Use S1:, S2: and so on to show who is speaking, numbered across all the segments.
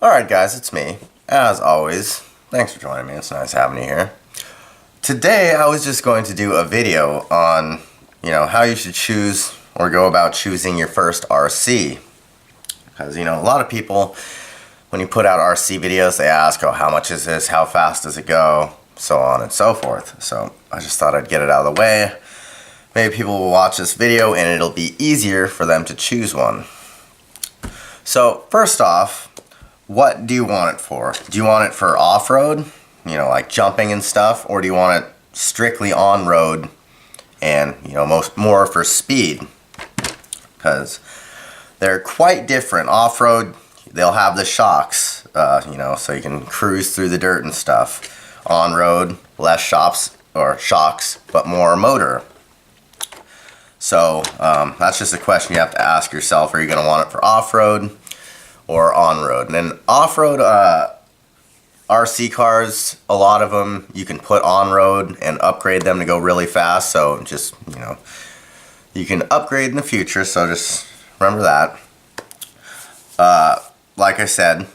S1: Alright guys, it's me. As always, thanks for joining me. It's nice having you here. Today I was just going to do a video on, how you should choose or go about choosing your first RC. Because, a lot of people, when you put out RC videos, they ask, oh, how much is this? How fast does it go? So on and so forth. So I just thought I'd get it out of the way. Maybe people will watch this video and it'll be easier for them to choose one. So first off, what do you want it for? Do you want it for off-road, like jumping and stuff, or do you want it strictly on-road and, more for speed? Because they're quite different. Off-road, they'll have the shocks, so you can cruise through the dirt and stuff. On-road, less shocks, but more motor. So that's just a question you have to ask yourself. Are you going to want it for off-road or on-road? And then off-road RC cars, a lot of them you can put on-road and upgrade them to go really fast. So just, you can upgrade in the future, so just remember that. Like I said,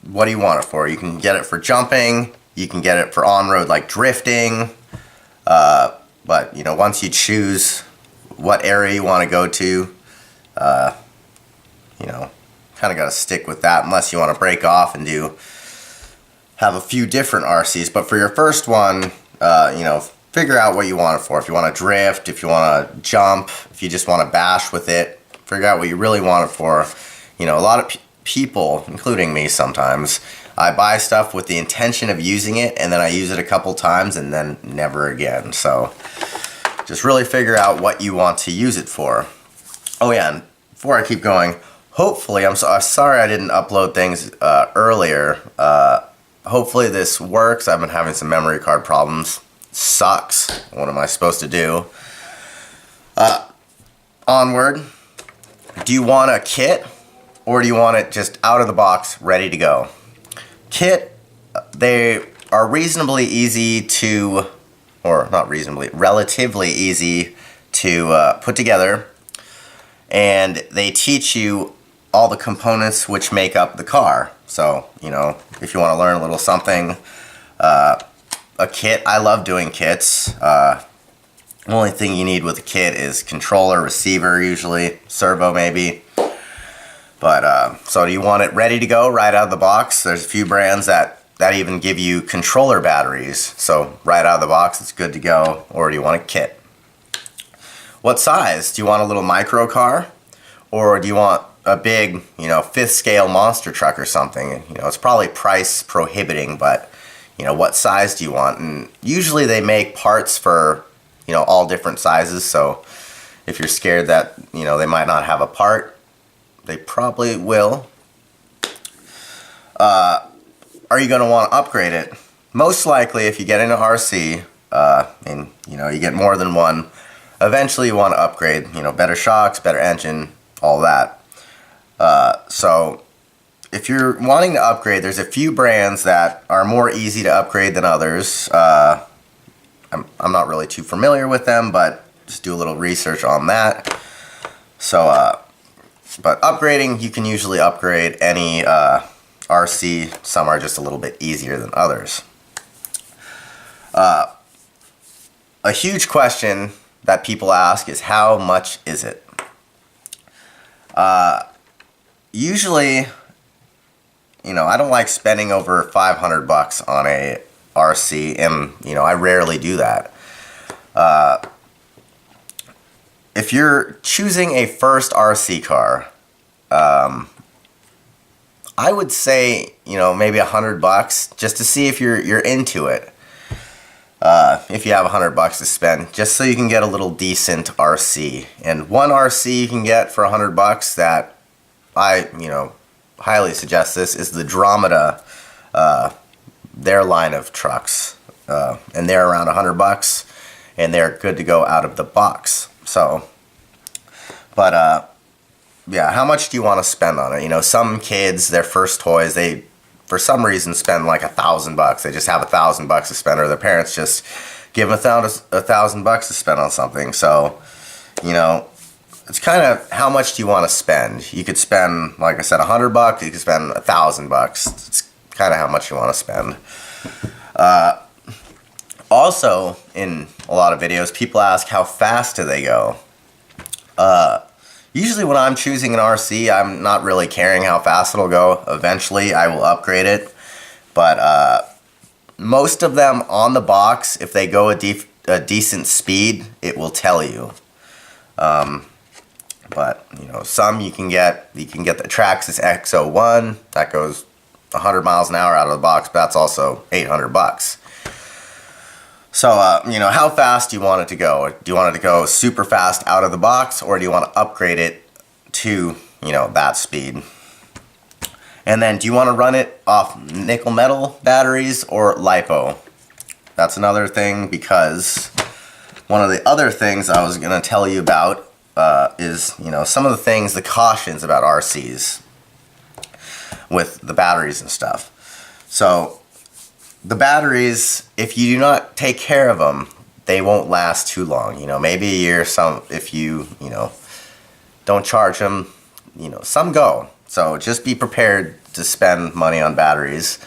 S1: what do you want it for? You can get it for jumping, you can get it for on-road like drifting, but once you choose what area you want to go to, kind of got to stick with that unless you want to break off and have a few different RCs. But for your first one, figure out what you want it for. If you want to drift, if you want to jump, if you just want to bash with it, figure out what you really want it for. A lot of people, including me sometimes, I buy stuff with the intention of using it, and then I use it a couple times and then never again. So just really figure out what you want to use it for. Oh yeah, and before I keep going, hopefully, I'm sorry I didn't upload things earlier. Hopefully this works. I've been having some memory card problems. Sucks. What am I supposed to do? Onward. Do you want a kit, or do you want it just out of the box, ready to go? Kit, they are reasonably easy to, or not reasonably, relatively easy to put together. And they teach you all the components which make up the car. So, if you want to learn a little something, a kit, I love doing kits. The only thing you need with a kit is controller, receiver usually, servo maybe. But, so do you want it ready to go right out of the box? There's a few brands that even give you controller batteries. So right out of the box, it's good to go. Or do you want a kit? What size? Do you want a little micro car? Or do you want a big, 5th scale monster truck or something? It's probably price prohibiting, but, what size do you want? And usually they make parts for, all different sizes. So if you're scared that, they might not have a part, they probably will. Are you going to want to upgrade it? Most likely, if you get into RC, and, you get more than one, eventually you want to upgrade, better shocks, better engine, all that. So if you're wanting to upgrade, there's a few brands that are more easy to upgrade than others. I'm not really too familiar with them, but just do a little research on that. So, but upgrading, you can usually upgrade any RC. Some are just a little bit easier than others. A huge question that people ask is, how much is it? Usually, I don't like spending over $500 on a RC, and, I rarely do that. If you're choosing a first RC car, I would say, maybe $100 just to see if you're into it. If you have $100 to spend, just so you can get a little decent RC. And one RC you can get for $100 that I, highly suggest this is the Dromeda, their line of trucks. And they're around $100, and they're good to go out of the box. So, but, yeah, how much do you want to spend on it? Some kids, their first toys, they, for some reason, spend like $1,000. They just have $1,000 to spend, or their parents just give them $1,000 to spend on something. So, it's kind of how much do you want to spend. You could spend, like I said, $100. You could spend $1,000. It's kind of how much you want to spend. Also, in a lot of videos, people ask how fast do they go. Usually when I'm choosing an RC, I'm not really caring how fast it'll go. Eventually, I will upgrade it. But most of them on the box, if they go a decent speed, it will tell you. But you know, some you can get the Traxxas X01 that goes 100 miles an hour out of the box, but that's also $800. So, you know, how fast do you want it to go? Do you want it to go super fast out of the box, or do you want to upgrade it to, you know, that speed? And then, do you want to run it off nickel metal batteries or LiPo? That's another thing, because one of the other things I was going to tell you about is, you know, some of the things, the cautions about RCs with the batteries and stuff. So, the batteries, if you do not take care of them, they won't last too long. You know, maybe a year. If you know, don't charge them, you know, some go. So just be prepared to spend money on batteries.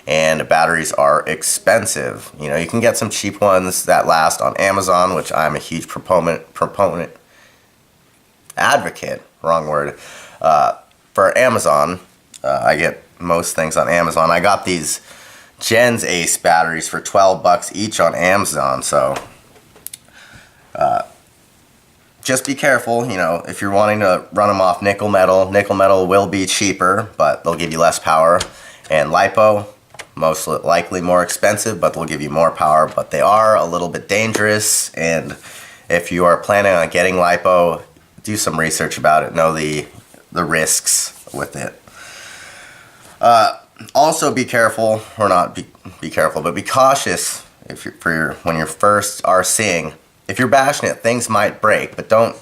S1: And batteries are expensive. You know, you can get some cheap ones that last on Amazon, which I'm a huge advocate, wrong word, for Amazon. I get most things on Amazon. I got these Gens Ace batteries for $12 each on Amazon. So just be careful, you know, if you're wanting to run them off nickel metal will be cheaper, but they'll give you less power. And LiPo, most likely more expensive, but they'll give you more power, but they are a little bit dangerous. And if you are planning on getting LiPo, do some research about it, know the risks with it. Also be careful, or not be careful, but be cautious when you're first RCing. If you're bashing it, things might break, but don't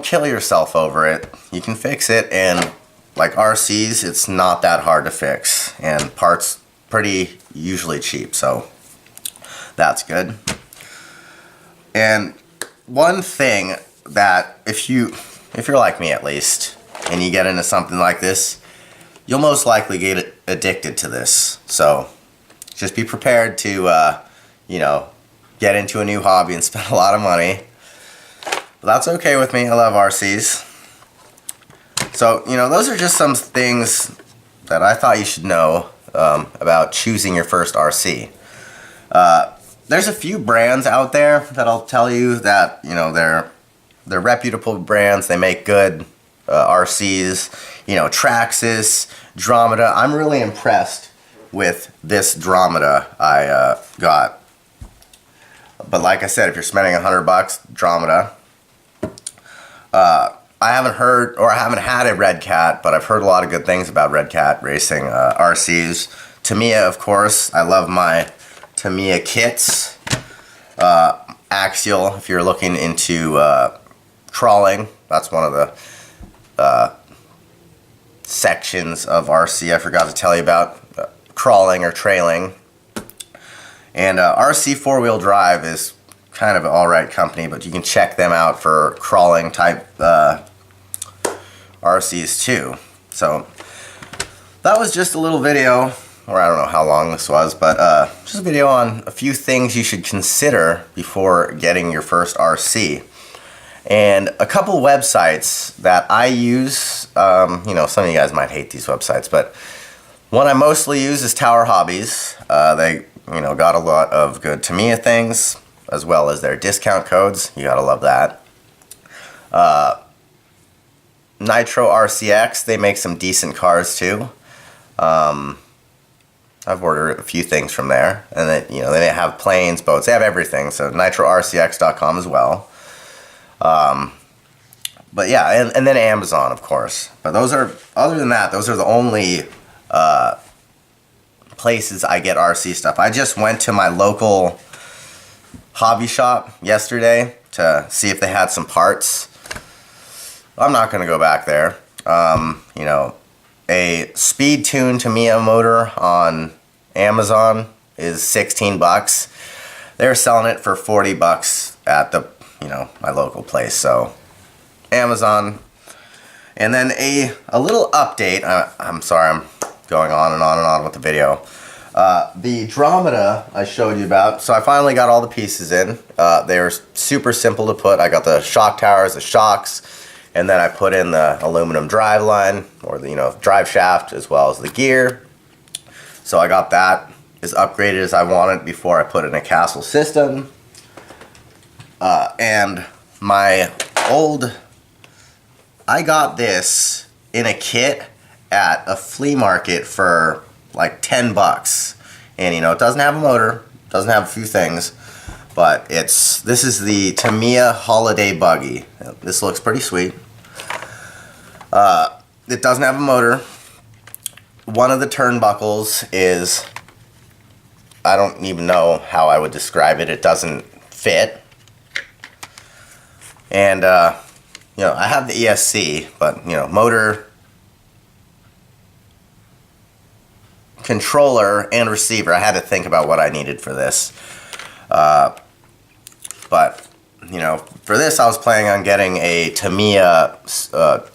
S1: kill yourself over it. You can fix it, and like RCs, it's not that hard to fix, and parts pretty usually cheap, so that's good. And one thing that if you're like me at least, and you get into something like this, you'll most likely get addicted to this. So just be prepared to, you know, get into a new hobby and spend a lot of money. But that's okay with me. I love RCs. So, you know, those are just some things that I thought you should know about choosing your first RC. There's a few brands out there that I'll tell you that, you know, they're reputable brands. They make good RCs. You know, Traxxas, Dromeda. I'm really impressed with this Dromeda I got. But like I said, if you're spending $100, Dromeda. I haven't heard, or I haven't had a Red Cat, but I've heard a lot of good things about Red Cat racing RCs. Tamiya, of course. I love my Tamiya kits. Axial, if you're looking into crawling, that's one of the sections of RC I forgot to tell you about, crawling or trailing. And RC 4-wheel drive is kind of an alright company, but you can check them out for crawling type RCs too. So that was just a little video, or I don't know how long this was, but just a video on a few things you should consider before getting your first RC. And a couple websites that I use, you know, some of you guys might hate these websites, but one I mostly use is Tower Hobbies. They, you know, got a lot of good Tamiya things, as well as their discount codes. You gotta love that. Nitro RCX, they make some decent cars too. I've ordered a few things from there, and then, you know, they have planes, boats, they have everything. So nitrorcx.com as well. But yeah, and then Amazon, of course. But those are, other than that, those are the only places I get RC stuff. I just went to my local hobby shop yesterday to see if they had some parts. I'm not going to go back there. You know, a Speed Tune Tamiya motor on Amazon is $16. They're selling it for $40 at the you know, my local place. So Amazon. And then a little update. I'm sorry, I'm going on and on and on with the video. The Dromeda I showed you about, so I finally got all the pieces in. They were super simple to put. I got the shock towers, the shocks, and then I put in the aluminum drive line, or the, you know, drive shaft, as well as the gear. So I got that as upgraded as I wanted before I put in a Castle system. And my old, I got this in a kit at a flea market for like 10 bucks. And you know, it doesn't have a motor, doesn't have a few things, but this is the Tamiya Holiday Buggy. This looks pretty sweet. It doesn't have a motor. One of the turnbuckles is, I don't even know how I would describe it. It doesn't fit. And, you know, I have the ESC, but, you know, motor, controller, and receiver. I had to think about what I needed for this. But, you know, for this I was planning on getting a Tamiya,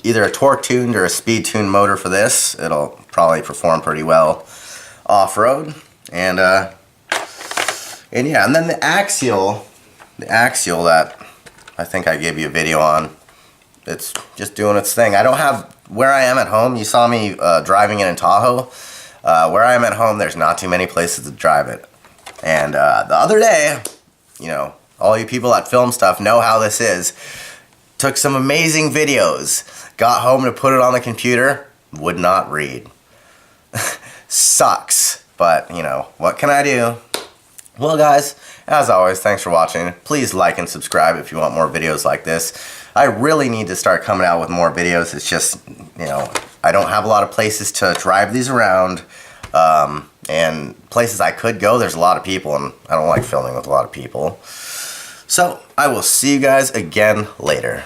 S1: either a torque-tuned or a speed-tuned motor for this. It'll probably perform pretty well off-road. And yeah, and then the axial that I think I gave you a video on, it's just doing its thing. I don't have, where I am at home, you saw me driving it in Tahoe. Where I am at home, there's not too many places to drive it. And the other day, you know, all you people that film stuff know how this is. Took some amazing videos. Got home to put it on the computer. Would not read. Sucks. But, you know, what can I do? Well, guys, as always, thanks for watching. Please like and subscribe if you want more videos like this. I really need to start coming out with more videos. It's just, you know, I don't have a lot of places to drive these around. And places I could go, there's a lot of people, and I don't like filming with a lot of people. So, I will see you guys again later.